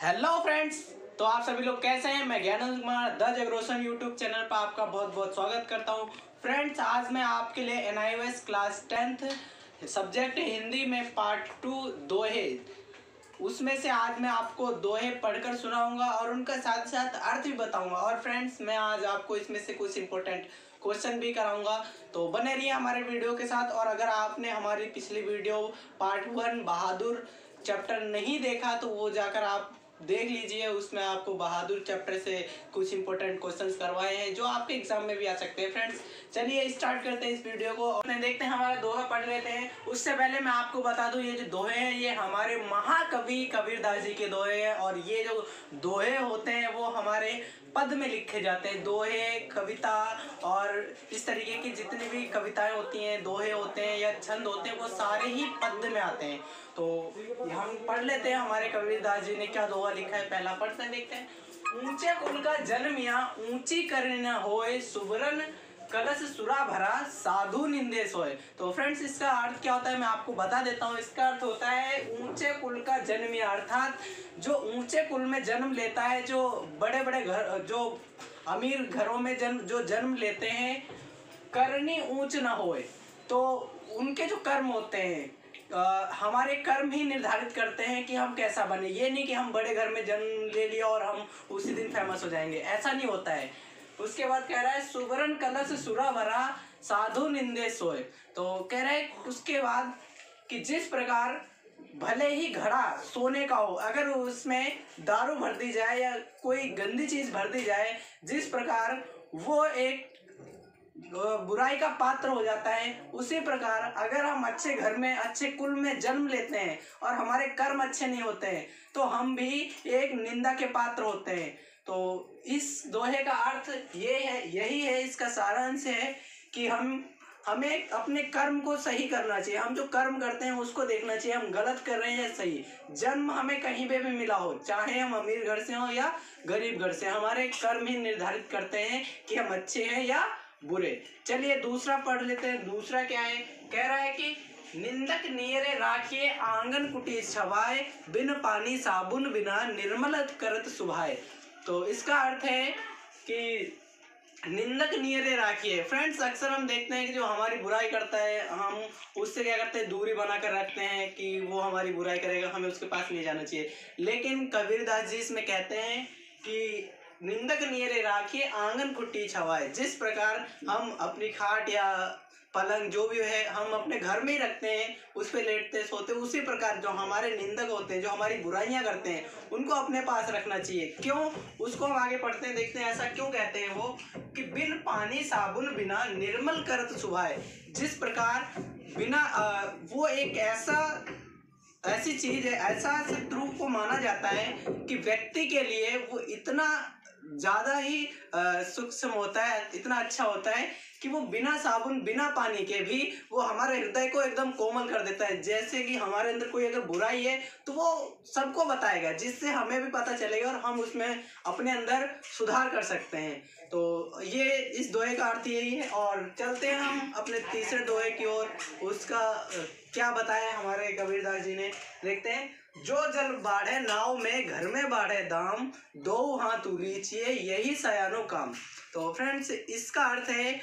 Hello friends. तो आप सभी लोग कैसे हैं? मैं Gyanand Kumar the Jagroshan YouTube channel पर आपका बहुत बहुत स्वागत करता हूं। फ्रेंड्स, आज मैं आपके लिए NIOS class 10th subject Hindi में पार्ट 2 दोहे, उसमें से आज मैं आपको दोहे पढ़कर सुनाऊंगा और उनका साथ साथ अर्थ भी बताऊंगा। और फ्रेंड्स, मैं आज आपको इसमें से कुछ इंपॉर्टेंट क्वेश्चन भी कराऊंगा, तो बने रहिए हमारे वीडियो के साथ। और अगर आपने हमारी पिछली वीडियो पार्ट 1 बहादुर चैप्टर नहीं देखा तो वो जाकर आप देख लीजिए। उसमें आपको बहादुर चैप्टर से कुछ इंपॉर्टेंट क्वेश्चंस करवाए हैं जो आपके एग्जाम में भी आ सकते हैं। फ्रेंड्स, चलिए स्टार्ट करते हैं इस वीडियो को और देखते हैं हमारा दोहा पढ़ लेते हैं। उससे पहले मैं आपको बता दूं, ये जो दोहे हैं ये हमारे महाकवि कबीरदास जी के दोहे हैं। और ये जो दोहे होते हैं वो हमारे पद में लिखे जाते हैं। दोहे, कविता और इस तरीके की जितनी भी कविताएं होती हैं, दोहे होते हैं या छंद होते हैं, वो सारे ही पद में आते हैं। तो हम पढ़ लेते हैं हमारे कबीरदास जी ने क्या दोहा लिखा है। पहला पढ़ते हैं, देखते हैं। ऊंचे कुल का जन्मिया ऊंची करे न होए, सुबरन कलश सुरा भरा साधु निंदे सोए। तो फ्रेंड्स, इसका अर्थ क्या होता है मैं आपको बता देता हूँ। इसका अर्थ होता है ऊंचे कुल का जन्मिया, अर्थात जो ऊंचे कुल में जन्म लेता है, जो बड़े बड़े घर, जो अमीर घरों में जन्म लेते हैं, करनी ऊंच ना होए। तो उनके जो कर्म होते हैं, हमारे कर्म ही निर्धारित करते हैं कि हम कैसा बने। ये नहीं कि हम बड़े घर में जन्म ले लिया और हम उसी दिन फेमस हो जाएंगे, ऐसा नहीं होता है। उसके बाद कह रहा है सुवर्ण कलश सुरा भरा साधु निंदे सोए। तो कह रहा है उसके बाद कि जिस प्रकार भले ही घड़ा सोने का हो, अगर उसमें दारू भर दी जाए या कोई गंदी चीज भर दी जाए, जिस प्रकार वो एक बुराई का पात्र हो जाता है, उसी प्रकार अगर हम अच्छे घर में अच्छे कुल में जन्म लेते हैं और हमारे कर्म अच्छे नहीं होते हैं तो हम भी एक निंदा के पात्र होते हैं। तो इस दोहे का अर्थ ये है, यही है, इसका सारांश है कि हमें अपने कर्म को सही करना चाहिए। हम जो कर्म करते हैं उसको देखना चाहिए, हम गलत कर रहे हैं या सही। जन्म हमें कहीं पे भी मिला हो, चाहे हम अमीर घर से हो या गरीब घर से, हमारे कर्म ही निर्धारित करते हैं कि हम अच्छे हैं या बुरे। चलिए दूसरा पढ़ लेते हैं। दूसरा क्या है? कह रहा है कि निंदक नियरे राखिए आंगन कुटी छवाए, बिन पानी साबुन बिना निर्मल करत सुभाए। तो इसका अर्थ है कि निंदक नियरे राखिए। फ्रेंड्स, अक्सर हम देखते हैं कि जो हमारी बुराई करता है, हम उससे क्या करते हैं, दूरी बनाकर रखते हैं कि वो हमारी बुराई करेगा, हमें उसके पास नहीं जाना चाहिए। लेकिन कबीरदास जी इसमें कहते हैं कि निंदक नियरे राखिए आंगन खुट्टी छवाए। जिस प्रकार हम अपनी खाट या पलंग जो भी है हम अपने घर में ही रखते हैं, उस पर लेटते सोते, उसी प्रकार जो हमारे निंदक होते हैं, जो हमारी बुराइयां करते हैं, उनको अपने पास रखना चाहिए। क्यों? उसको हम आगे पढ़ते हैं, देखते हैं ऐसा क्यों कहते हैं वो कि बिन पानी साबुन बिना निर्मल करत सुभाए। जिस प्रकार बिना वो एक ऐसी चीज है, ऐसा शत्रु को माना जाता है कि व्यक्ति के लिए वो इतना ज्यादा ही सूक्ष्म होता है, इतना अच्छा होता है कि वो बिना साबुन बिना पानी के भी वो हमारे हृदय को एकदम कोमल कर देता है। जैसे कि हमारे अंदर कोई अगर बुराई है तो वो सबको बताएगा, जिससे हमें भी पता चलेगा और हम उसमें अपने अंदर सुधार कर सकते हैं। तो ये इस दोहे का अर्थ यही है। और चलते हैं हम अपने तीसरे दोहे की ओर। उसका क्या बताया हमारे कबीरदास जी ने, देखते हैं। जो जल बाढ़े नाव में घर में बाढ़े दाम, दो हाथ उलीचिए यही सयानो काम। तो फ्रेंड्स, इसका अर्थ है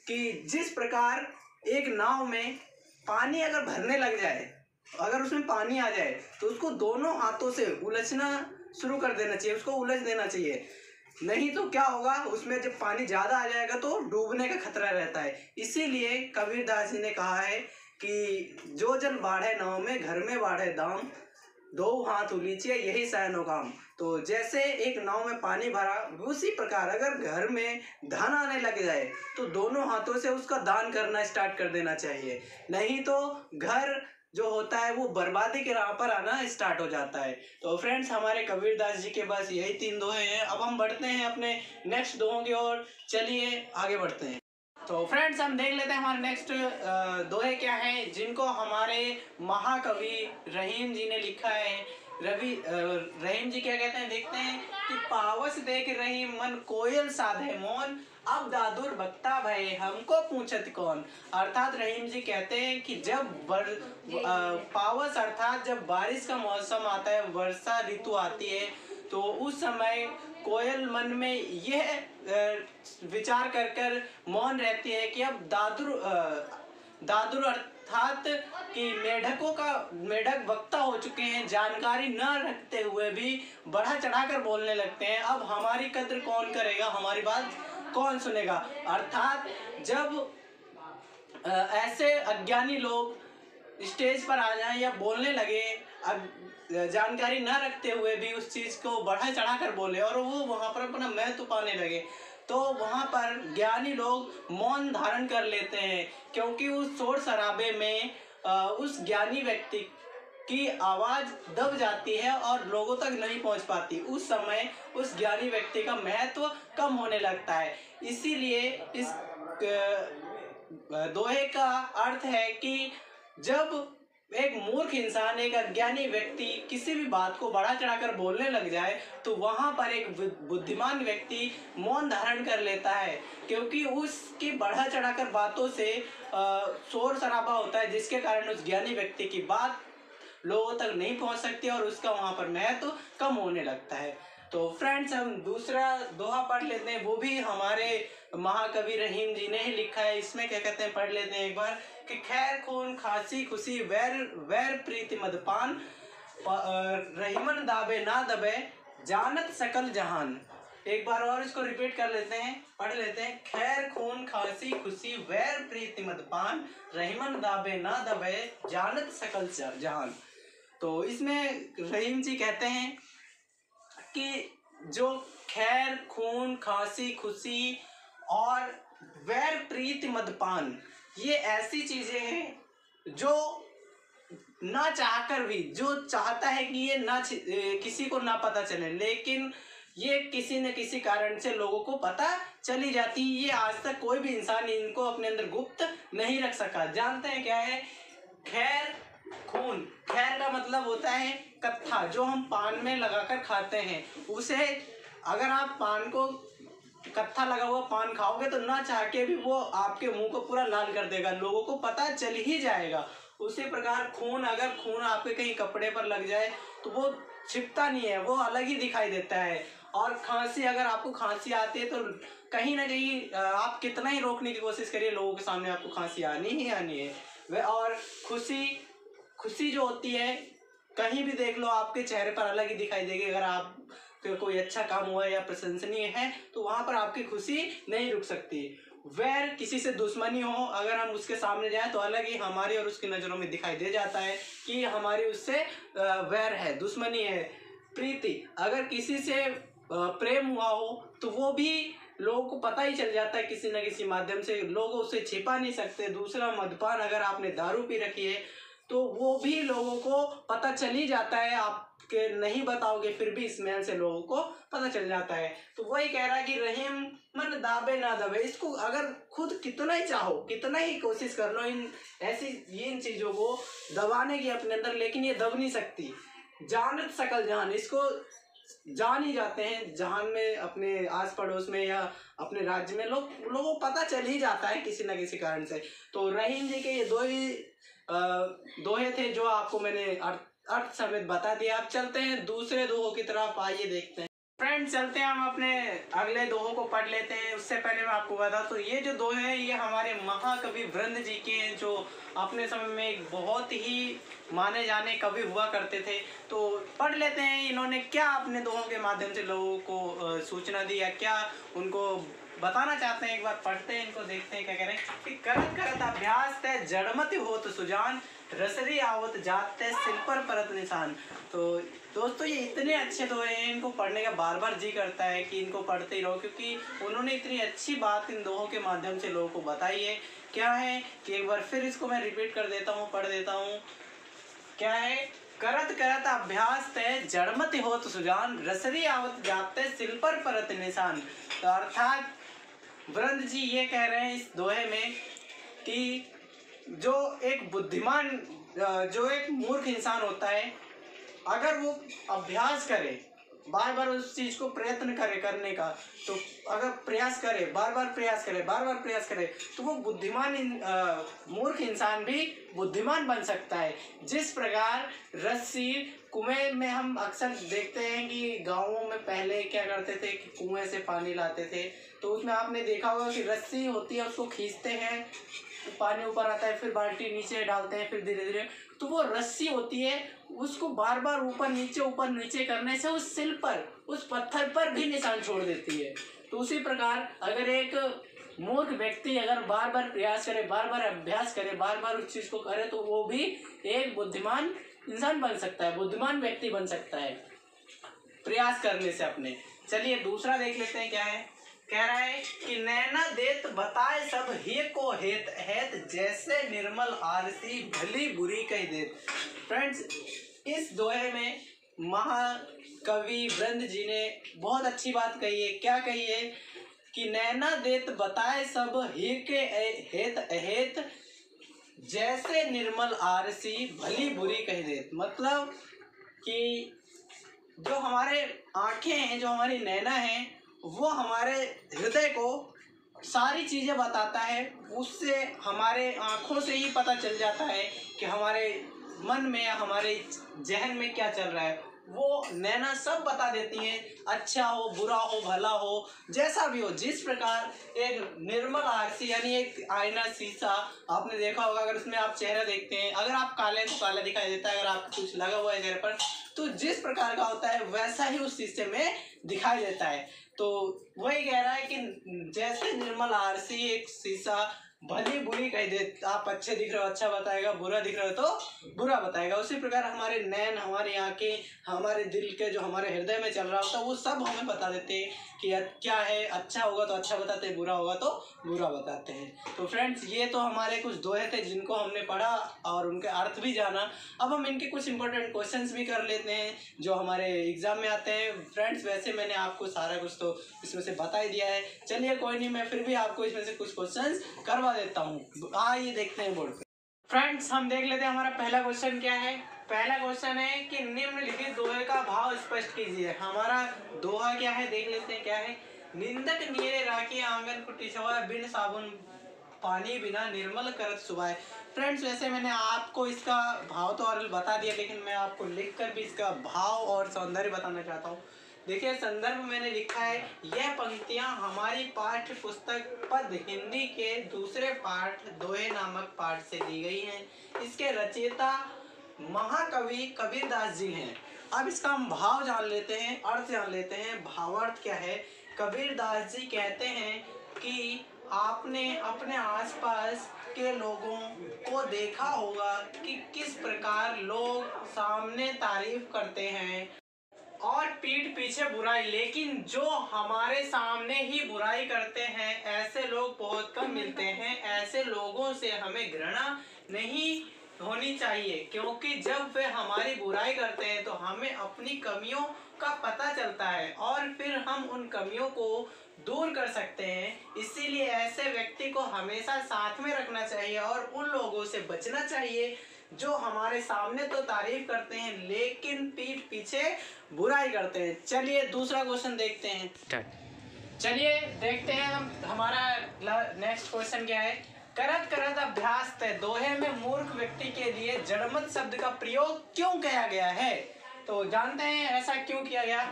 कि जिस प्रकार एक नाव में पानी अगर भरने लग जाए, अगर उसमें पानी आ जाए तो उसको दोनों हाथों से उलझना शुरू कर देना चाहिए, उसको उलझ देना चाहिए। नहीं तो क्या होगा, उसमें जब पानी ज्यादा आ जाएगा तो डूबने का खतरा रहता है। इसीलिए कबीरदास जी ने कहा है कि जो जल बाढ़े नाव में घर में बाढ़े दाम, दो हाथ उलीचिए यही सयानो काम। तो जैसे एक नाव में पानी भरा, उसी प्रकार अगर घर में धन आने लग जाए तो दोनों हाथों से उसका दान करना स्टार्ट कर देना चाहिए। नहीं तो घर जो होता है वो बर्बादी के राह पर आना स्टार्ट हो जाता है। तो फ्रेंड्स, हमारे कबीरदास जी के पास यही 3 दोहे हैं। अब हम बढ़ते हैं अपने नेक्स्ट दोहों की ओर। चलिए आगे बढ़ते हैं। तो फ्रेंड्स, हम देख लेते हैं हमारे नेक्स्ट दोहे क्या हैं, जिनको हमारे महाकवि रहीम जी ने लिखा है। रहीम जी क्या कहते हैं, देखते हैं कि पावस देख रहीम मन कोयल साधे मौन, अब दादुर बक्ता भय हमको पूछत कौन। अर्थात रहीम जी कहते हैं कि जब पावस अर्थात जब बारिश का मौसम आता है, वर्षा ऋतु आती है, तो उस समय कोयल मन में यह विचार कर कर मौन रहती है कि अब दादुर अर्थात कि मेढक वक्ता हो चुके हैं, जानकारी न रखते हुए भी बढ़ा चढ़ाकर बोलने लगते हैं। अब हमारी कद्र कौन करेगा, हमारी बात कौन सुनेगा। अर्थात जब ऐसे अज्ञानी लोग स्टेज पर आ जाएं या बोलने लगे, जानकारी न रखते हुए भी उस चीज को बढ़ा चढ़ाकर बोले और वो वहां पर अपना महत्व पाने लगे, तो वहां पर ज्ञानी लोग मौन धारण कर लेते हैं, क्योंकि उस शोर शराबे में उस ज्ञानी व्यक्ति की आवाज दब जाती है और लोगों तक नहीं पहुंच पाती। उस समय उस ज्ञानी व्यक्ति का महत्व कम होने लगता है। इसीलिए इस दोहे का अर्थ है कि जब एक मूर्ख इंसान, एक अज्ञानी व्यक्ति किसी भी बात को बढ़ा चढ़ाकर बोलने लग जाए, तो वहां पर एक बुद्धिमान व्यक्ति मौन धारण कर लेता है, क्योंकि उसकी बढ़ा चढ़ाकर बातों से शोर शराबा होता है, जिसके कारण उस ज्ञानी व्यक्ति की बात लोगों तक नहीं पहुंच सकती और उसका वहां पर महत्व कम होने लगता है। तो फ्रेंड्स, हम दूसरा दोहा पढ़ लेते हैं, वो भी हमारे महाकवि रहीम जी ने ही लिखा है। इसमें क्या कहते हैं, पढ़ लेते हैं एक बार कि खैर खून खांसी खुशी वैर प्रीति मदपान, रहीमन दाबे ना दबे जानत सकल जहान। एक बार और इसको रिपीट कर लेते हैं, पढ़ लेते हैं। खैर खून खांसी खुशी वैर प्रीति मदपान, रहीमन दाबे ना दबे जानत सकल जहान। तो इसमें रहीम जी कहते हैं कि जो खैर खून खांसी खुशी और वैर प्रीति मदपान, ये ऐसी चीजें हैं जो ना चाहकर भी, जो चाहता है कि ये ना किसी को ना पता चले, लेकिन ये किसी न किसी कारण से लोगों को पता चली जाती है। ये आज तक कोई भी इंसान इनको अपने अंदर गुप्त नहीं रख सका। जानते हैं क्या है खैर खून? खैर का मतलब होता है कत्था, जो हम पान में लगाकर खाते हैं। उसे अगर आप पान को कत्था लगा हुआ पान खाओगे तो ना चाह के भी वो आपके मुंह को पूरा लाल कर देगा, लोगों को पता चल ही जाएगा। उसी प्रकार खून, अगर खून आपके कहीं कपड़े पर लग जाए तो वो छिपता नहीं है, वो अलग ही दिखाई देता है। और खांसी, अगर आपको खांसी आती है तो कहीं ना कहीं आप कितना ही रोकने की कोशिश करिए, लोगों के सामने आपको खांसी आनी ही आनी है। वह और खुशी जो होती है, कहीं भी देख लो आपके चेहरे पर अलग ही दिखाई देगी। अगर आप कोई अच्छा काम हुआ या प्रशंसनीय है तो वहां पर आपकी खुशी नहीं रुक सकती। वैर, किसी से दुश्मनी हो, अगर हम उसके सामने जाएं तो अलग ही हमारी और उसकी नज़रों में दिखाई दे जाता है कि हमारी उससे वैर है, दुश्मनी है। प्रीति, अगर किसी से प्रेम हुआ हो तो वो भी लोगों को पता ही चल जाता है किसी न किसी माध्यम से, लोग उसे छिपा नहीं सकते। दूसरा मद्यपान, अगर आपने दारू पी रखी है तो वो भी लोगों को पता चल ही जाता है, आपके नहीं बताओगे फिर भी स्मेल से लोगों को पता चल जाता है। तो वही कह रहा है कि रहीम मन दाबे ना दबे, इसको अगर खुद कितना ही चाहो, कितना ही कोशिश कर लो इन चीजों को दबाने की अपने अंदर, लेकिन ये दब नहीं सकती। जानत सकल जहान, इसको जान ही जाते हैं जहान में, अपने आस पड़ोस में या अपने राज्य में लोगों को पता चल ही जाता है किसी न किसी कारण से। तो रहीम जी के ये दोहे थे जो आपको मैंने अर्थ समेत बता दिया। अब चलते हैं दूसरे दोहों की तरफ, आइए देखते हैं। फ्रेंड्स, चलते हैं हम अपने अगले दोहों को पढ़ लेते हैं। उससे पहले मैं आपको बता तो ये जो दोहे हैं ये हमारे महाकवि वृंद जी के हैं, जो अपने समय में एक बहुत ही माने जाने कवि हुआ करते थे। तो पढ़ लेते हैं इन्होंने क्या अपने दोहों के माध्यम से लोगों को सूचना दी या क्या उनको बताना चाहते हैं। एक बार पढ़ते हैं इनको, देखते हैं क्या कह रहे हैं कि करत करत अभ्यास तय जड़मति होत सुजान, रसरी आवत जात तय सिल पर परत निशान। तो दोस्तों, ये इतने अच्छे दोहे हैं, इनको पढ़ने का बार बार जी करता है कि इनको पढ़ते ही रहो, क्योंकि उन्होंने इतनी अच्छी बात इन दोहों के माध्यम से लोगों को बताई है। क्या है कि एक बार फिर इसको मैं रिपीट कर देता हूँ, पढ़ देता हूँ। क्या है? करत करत अभ्यास तय जड़मति होत सुजान, रसरी आवत जात तय सिल पर परत निशान। तो अर्थात वृंद जी ये कह रहे हैं इस दोहे में कि जो एक बुद्धिमान, जो एक मूर्ख इंसान होता है, अगर वो अभ्यास करे, बार बार उस चीज को प्रयत्न करे करने का, तो अगर प्रयास करे, बार बार प्रयास करे, तो वो मूर्ख इंसान भी बुद्धिमान बन सकता है। जिस प्रकार रस्सी कुएं में हम अक्सर देखते हैं कि गाँवों में पहले क्या करते थे कि कुएं से पानी लाते थे, तो उसमें आपने देखा होगा कि रस्सी होती है, उसको खींचते हैं, पानी ऊपर आता है, फिर बाल्टी नीचे डालते हैं, फिर धीरे धीरे, तो वो रस्सी होती है, उसको बार बार ऊपर नीचे करने से उस सिल पर, उस पत्थर पर भी निशान छोड़ देती है। तो उसी प्रकार अगर एक मूर्ख व्यक्ति अगर बार बार प्रयास करे, बार बार अभ्यास करे, बार बार उस चीज को करे, तो वो भी एक बुद्धिमान इंसान बन सकता है, बुद्धिमान व्यक्ति बन सकता है प्रयास करने से अपने। चलिए दूसरा देख लेते हैं क्या है। कह रहा है कि नैना देत बताए सब हे को हेत हेत, जैसे निर्मल आरसी भली बुरी कह देत। फ्रेंड्स, इस दोहे में महाकवि वृंद जी ने बहुत अच्छी बात कही है। क्या कही है कि नैना देत बताए सब हे के हेत अहेत, जैसे निर्मल आरसी भली बुरी कह देत। मतलब कि जो हमारे आंखें हैं, जो हमारी नैना है, वो हमारे हृदय को सारी चीज़ें बताता है। उससे हमारे आँखों से ही पता चल जाता है कि हमारे मन में या हमारे जहन में क्या चल रहा है। वो नैना सब बता देती हैं, अच्छा हो, बुरा हो, भला हो, जैसा भी हो। जिस प्रकार एक निर्मल आरसी यानी एक आईना, शीशा आपने देखा होगा, अगर उसमें आप चेहरा देखते हैं, अगर आप काले तो काला दिखाई देता है, अगर आपको कुछ लगा हुआ है चेहरे पर तो जिस प्रकार का होता है वैसा ही उस शीशे में दिखाई देता है। तो वही कह रहा है कि जैसे निर्मल आरसी एक शीशा भली बुरी कह दे, आप अच्छे दिख रहे हो अच्छा बताएगा, बुरा दिख रहे हो तो बुरा बताएगा। उसी प्रकार हमारे नैन, हमारी आंखें, हमारे दिल के जो हमारे हृदय में चल रहा होता है वो सब हमें बता देते हैं कि क्या है, अच्छा होगा तो अच्छा बताते हैं, बुरा होगा तो बुरा बताते हैं। तो फ्रेंड्स, ये तो हमारे कुछ दोहे थे जिनको हमने पढ़ा और उनके अर्थ भी जाना। अब हम इनके कुछ इंपॉर्टेंट क्वेश्चंस भी कर लेते हैं जो हमारे एग्जाम में आते हैं। फ्रेंड्स, वैसे मैंने आपको सारा कुछ तो इसमें से बता ही दिया है। चलिए कोई नहीं, मैं फिर भी आपको इसमें से कुछ क्वेश्चंस करवा देता हूँ। आइए देखते हैं बोर्ड पे। फ्रेंड्स, हम देख लेते हैं हमारा पहला क्वेश्चन क्या है। पहला क्वेश्चन है कि निम्नलिखित दोहे का भाव स्पष्ट कीजिए। हमारा दोहा क्या है देख लेते हैं क्या है। निंदक नीरे राखी आंगन कुटी सवाय, बिन साबुन पानी बिना निर्मल करत सुभाए। फ्रेंड्स, वैसे मैंने आपको इसका भाव तो और बता दिया, लेकिन मैं आपको लिखकर भी इसका भाव और सौंदर्य बताना चाहता हूँ। देखिए, संदर्भ मैंने लिखा है, यह पंक्तियां हमारी पाठ्य पुस्तक पद हिंदी के दूसरे पाठ दोहे नामक पाठ से दी गई हैं। इसके रचयिता महाकवि कबीरदास जी हैं। अब इसका हम भाव जान लेते हैं, अर्थ जान लेते हैं। भावार्थ क्या है? कबीरदास जी कहते हैं कि आपने अपने आसपास के लोगों को देखा होगा कि किस प्रकार लोग सामने तारीफ करते हैं और पीठ पीछे बुराई, लेकिन जो हमारे सामने ही बुराई करते हैं ऐसे लोग बहुत कम मिलते हैं। ऐसे लोगों से हमें घृणा नहीं होनी चाहिए, क्योंकि जब वे हमारी बुराई करते हैं तो हमें अपनी कमियों का पता चलता है और फिर हम उन कमियों को दूर कर सकते हैं। इसीलिए ऐसे व्यक्ति को हमेशा साथ में रखना चाहिए और उन लोगों से बचना चाहिए जो हमारे सामने तो तारीफ करते हैं लेकिन पीठ पीछे बुराई करते हैं। चलिए दूसरा क्वेश्चन देखते हैं। चलिए देखते हैं हम, हमारा नेक्स्ट क्वेश्चन क्या है। करत करत अभ्यास तय, दोहे में मूर्ख व्यक्ति के लिए जड़मत शब्द का प्रयोग क्यों किया गया है? तो जानते हैं ऐसा क्यों किया गया।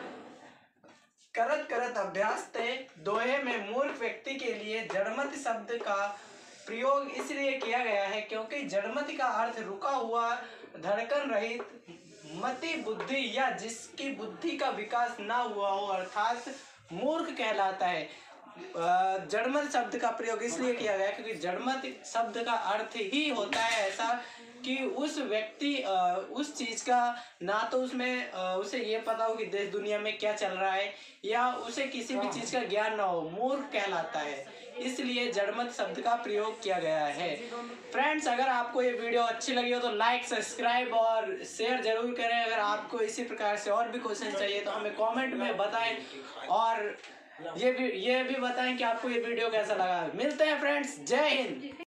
करत करत अभ्यास तय, दोहे में मूर्ख व्यक्ति के लिए जड़मत शब्द का प्रयोग इसलिए किया गया है क्योंकि जड़मति का अर्थ रुका हुआ, धड़कन रहित, मति बुद्धि या जिसकी बुद्धि का विकास ना हुआ हो, अर्थात मूर्ख कहलाता है। जड़मत शब्द का प्रयोग इसलिए किया गया क्योंकि जड़मत शब्द का अर्थ ही होता है ऐसा कि उस व्यक्ति उस चीज का ना तो उसमें उसे ये पता हो कि देश दुनिया में क्या चल रहा है या उसे किसी भी चीज का ज्ञान ना हो, मूर्ख कहलाता है। इसलिए जड़मत शब्द का प्रयोग किया गया है। फ्रेंड्स, अगर आपको ये वीडियो अच्छी लगी हो तो लाइक, सब्सक्राइब और शेयर जरूर करें। अगर आपको इसी प्रकार से और भी क्वेश्चन चाहिए तो हमें कमेंट में बताएं और ये भी बताएं कि आपको ये वीडियो कैसा लगा। मिलते हैं फ्रेंड्स, जय हिंद।